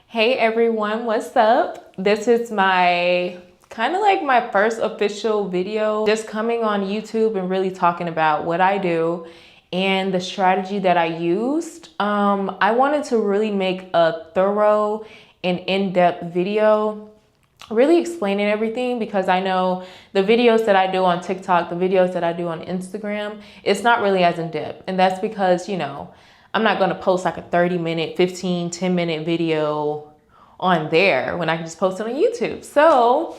Hey everyone, what's up? This is my kind of like my first official video, just coming on YouTube and really talking about what I do and the strategy that I used. I wanted to really make a thorough and in-depth video really explaining everything, because I know the videos that I do on TikTok, the videos that I do on Instagram, it's not really as in-depth. And that's because, I'm not going to post like a 30-minute, 15, 10-minute video on there when I can just post it on YouTube. So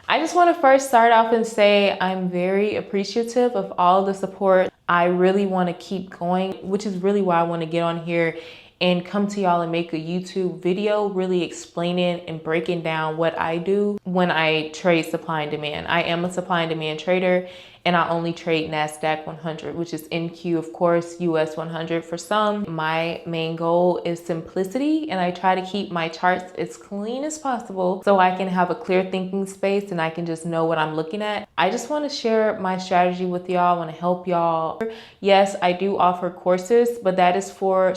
I just want to first start off and say I'm very appreciative of all the support. I really want to keep going, which is really why I want to get on here and come to y'all and make a YouTube video really explaining and breaking down what I do when I trade supply and demand. I am a supply and demand trader, and I only trade NASDAQ 100, which is NQ, of course, US 100 for some. My main goal is simplicity, and I try to keep my charts as clean as possible so I can have a clear thinking space and I can just know what I'm looking at. I just want to share my strategy with y'all. I want to help y'all. Yes, I do offer courses, but that is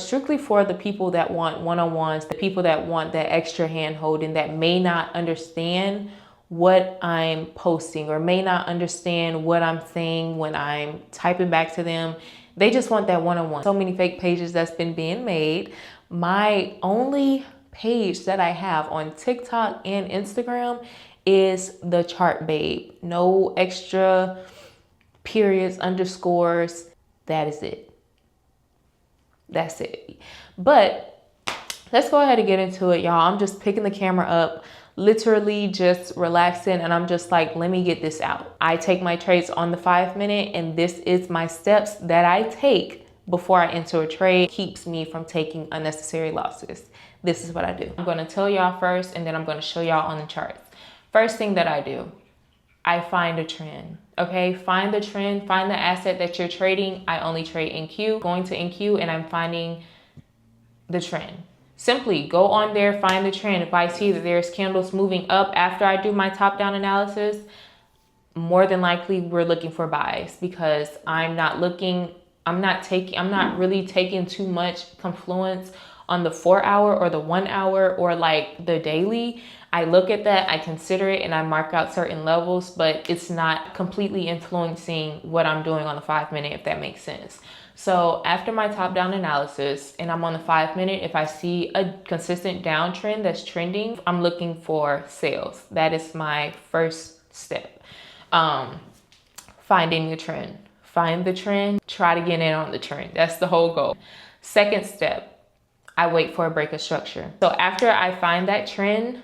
strictly for the people that want one-on-ones, the people that want that extra hand holding, that may not understand what I'm posting or may not understand what I'm saying when I'm typing back to them. They just want that one-on-one. So many fake pages that's been being made. My only page that I have on TikTok and Instagram is the Chart Babe. No extra periods, underscores. That is it. That's it. But let's go ahead and get into it, y'all. I'm just picking the camera up, literally just relaxing, and I'm just like, let me get this out. I take my trades on the 5-minute, and this is my steps that I take before I enter a trade. Keeps me from taking unnecessary losses. This is what I do. I'm going to tell y'all first, and then I'm going to show y'all on the charts. First thing that I do, I find a trend. Okay, find the trend, find the asset that you're trading. I only trade NQ, going to NQ, and I'm finding the trend. Simply go on there, find the trend. If I see that there's candles moving up after I do my top-down analysis, more than likely we're looking for buys, because I'm not really taking too much confluence on the 4-hour or the 1 hour or like the daily. I look at that, I consider it, and I mark out certain levels, but it's not completely influencing what I'm doing on the 5-minute, if that makes sense. So after my top-down analysis and I'm on the 5-minute, if I see a consistent downtrend that's trending, I'm looking for sales. That is my first step. Finding the trend. Find the trend, try to get in on the trend. That's the whole goal. Second step, I wait for a break of structure. So after I find that trend,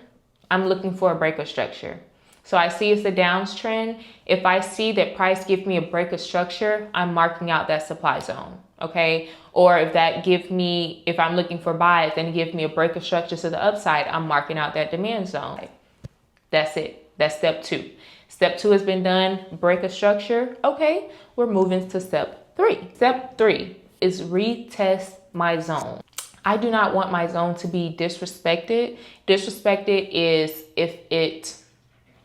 I'm looking for a break of structure. So I see it's a downtrend. If I see that price give me a break of structure, I'm marking out that supply zone, okay? Or if I'm looking for buys and give me a break of structure to the upside, I'm marking out that demand zone. That's it. That's step 2. Step 2 has been done, break of structure. Okay, we're moving to step 3. Step 3 is retest my zone. I do not want my zone to be disrespected. Disrespected is if it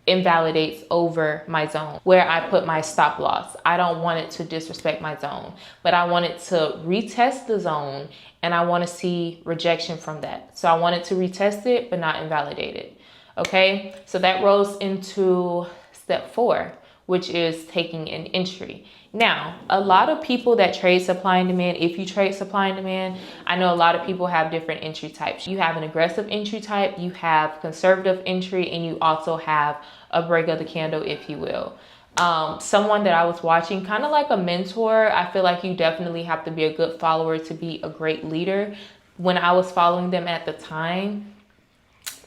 invalidates over my zone where I put my stop loss. I don't want it to disrespect my zone, but I want it to retest the zone, and I want to see rejection from that. So I want it to retest it, but not invalidate it. Okay, so that rolls into step 4, which is taking an entry. Now, a lot of people that trade supply and demand, if you trade supply and demand, I know a lot of people have different entry types. You have an aggressive entry type, you have conservative entry, and you also have a break of the candle, if you will. Someone that I was watching, kind of like a mentor, I feel like you definitely have to be a good follower to be a great leader. When I was following them at the time,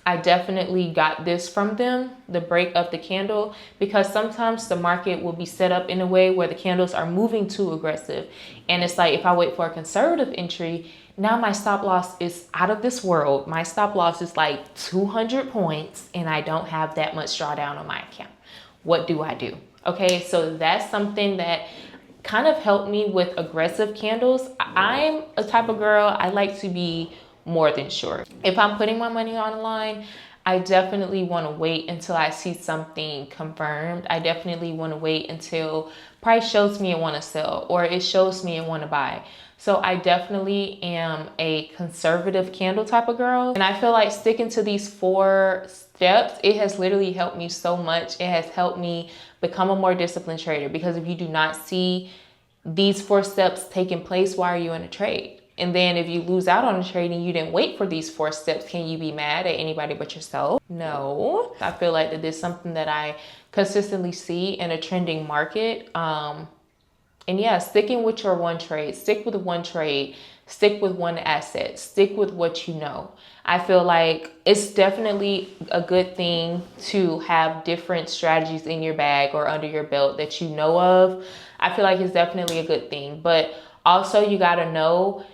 I definitely got this from them, the break of the candle, because sometimes the market will be set up in a way where the candles are moving too aggressive. And it's like, if I wait for a conservative entry, now my stop loss is out of this world. My stop loss is like 200 points and I don't have that much drawdown on my account. What do I do? Okay, so that's something that kind of helped me with aggressive candles. I'm a type of girl, I like to be more than sure. If I'm putting my money on the line, I definitely want to wait until I see something confirmed. I definitely want to wait until price shows me I want to sell, or it shows me I want to buy. So I definitely am a conservative candle type of girl. And I feel like sticking to these 4 steps, it has literally helped me so much. It has helped me become a more disciplined trader, because if you do not see these 4 steps taking place, why are you in a trade? And then if you lose out on a trade and you didn't wait for these 4 steps, can you be mad at anybody but yourself? No. I feel like that is something that I consistently see in a trending market. And yeah, sticking with your one trade, stick with one trade, stick with one asset, stick with what you know. I feel like it's definitely a good thing to have different strategies in your bag or under your belt that you know of. I feel like it's definitely a good thing, but also you got to know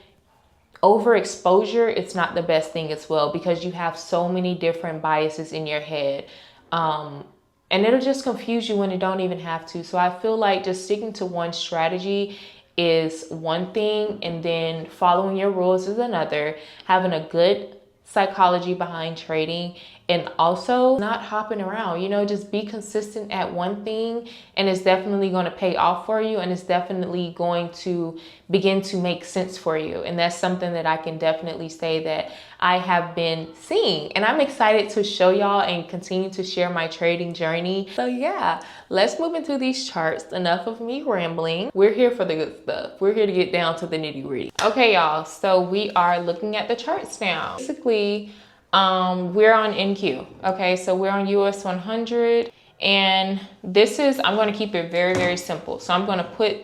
overexposure, it's not the best thing as well, because you have so many different biases in your head. And it'll just confuse you when it don't even have to. So I feel like just sticking to one strategy is one thing, and then following your rules is another. Having a good psychology behind trading, and also not hopping around, just be consistent at one thing, and it's definitely going to pay off for you, and it's definitely going to begin to make sense for you. And that's something that I can definitely say that I have been seeing, and I'm excited to show y'all and continue to share my trading journey. So yeah, let's move into these charts. Enough of me rambling. We're here for the good stuff. We're here to get down to the nitty gritty. Okay, y'all, so we are looking at the charts now. Basically, we're on NQ. Okay, so we're on US 100, and this is, I'm going to keep it very, very simple. So I'm going to put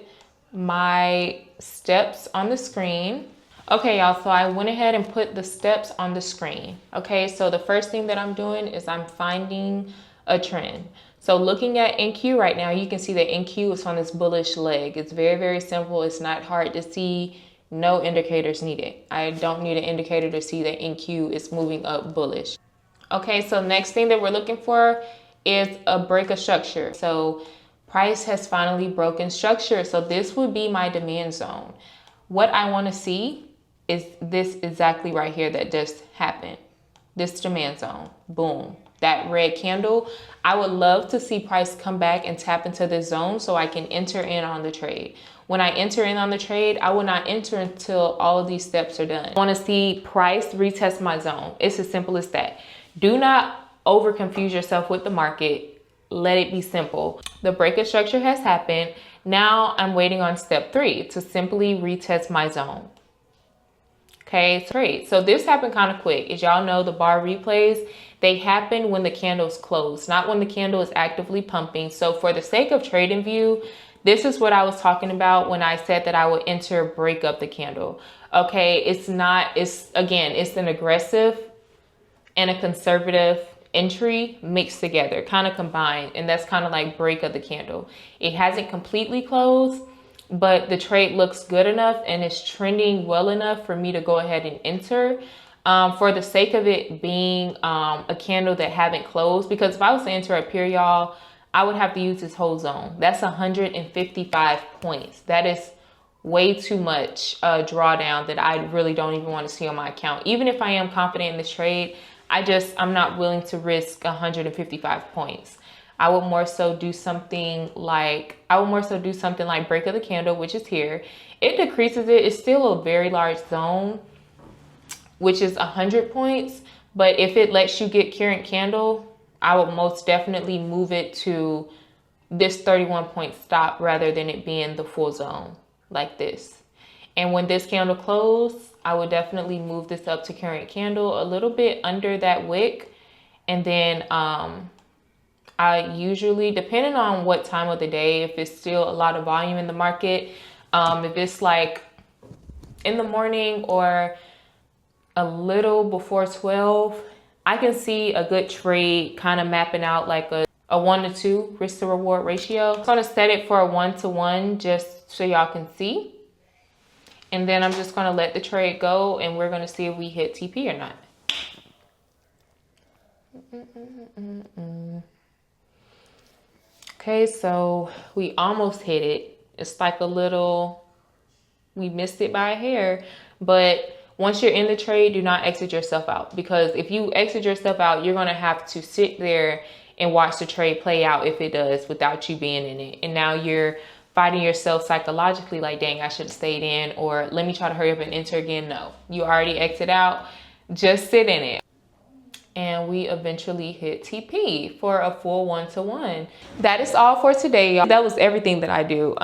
my steps on the screen. Okay, y'all, so I went ahead and put the steps on the screen. Okay, so the first thing that I'm doing is I'm finding a trend. So looking at NQ right now, you can see that NQ is on this bullish leg. It's very, very simple. It's not hard to see. No indicators needed. I don't need an indicator to see that NQ is moving up bullish. Okay, so next thing that we're looking for is a break of structure. So price has finally broken structure. So this would be my demand zone. What I want to see is this exactly right here that just happened. This demand zone, boom, that red candle. I would love to see price come back and tap into this zone so I can enter in on the trade. When I enter in on the trade, I will not enter until all of these steps are done. I want to see price retest my zone. It's as simple as that. Do not over confuse yourself with the market. Let it be simple. The break of structure has happened. Now I'm waiting on step 3 to simply retest my zone. Okay, great. So this happened kind of quick. As y'all know, the bar replays, they happen when the candle's closed, not when the candle is actively pumping. So for the sake of trading view, this is what I was talking about when I said that I would enter break up the candle. Okay, it's an aggressive and a conservative entry mixed together, kind of combined. And that's kind of like break of the candle. It hasn't completely closed, but the trade looks good enough and it's trending well enough for me to go ahead and enter. For the sake of it being a candle that haven't closed, because if I was to enter up here, y'all, I would have to use this whole zone. That's 155 points. That is way too much drawdown that I really don't even want to see on my account. Even if I am confident in this trade, I'm not willing to risk 155 points. I would more so do something like break of the candle, which is here. It decreases it. It's still a very large zone, which is 100 points. But if it lets you get current candle, I would most definitely move it to this 31 point stop rather than it being the full zone like this. And when this candle closed, I would definitely move this up to current candle a little bit under that wick. And then I usually, depending on what time of the day, if it's still a lot of volume in the market, if it's like in the morning or a little before 12, I can see a good trade kind of mapping out like a 1-to-2 risk to reward ratio. I'm going to set it for a 1-to-1 just so y'all can see. And then I'm just going to let the trade go and we're going to see if we hit TP or not. Okay, so we almost hit it. It's like we missed it by a hair, but once you're in the trade, do not exit yourself out, because if you exit yourself out, you're going to have to sit there and watch the trade play out if it does without you being in it. And now you're fighting yourself psychologically like, dang, I should have stayed in, or let me try to hurry up and enter again. No, you already exit out. Just sit in it. And we eventually hit TP for a full 1-to-1. That is all for today, y'all. That was everything that I do.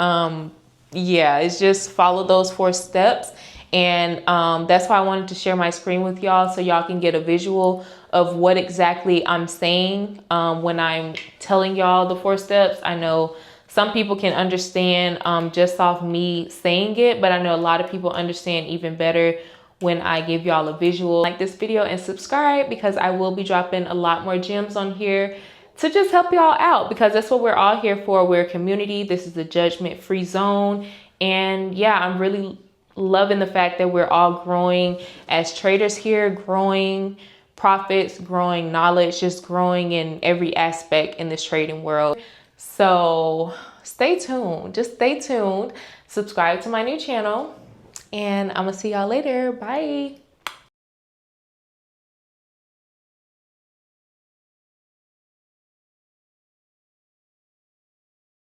Yeah, it's just follow those 4 steps. And that's why I wanted to share my screen with y'all, so y'all can get a visual of what exactly I'm saying when I'm telling y'all the 4 steps. I know some people can understand just off me saying it, but I know a lot of people understand even better when I give y'all a visual. Like this video and subscribe, because I will be dropping a lot more gems on here to just help y'all out, because that's what we're all here for. We're a community. This is a judgment-free zone. And yeah, I'm really loving the fact that we're all growing as traders here, growing profits, growing knowledge, just growing in every aspect in this trading world. So stay tuned, just stay tuned. Subscribe to my new channel, and I'm gonna see y'all later. Bye.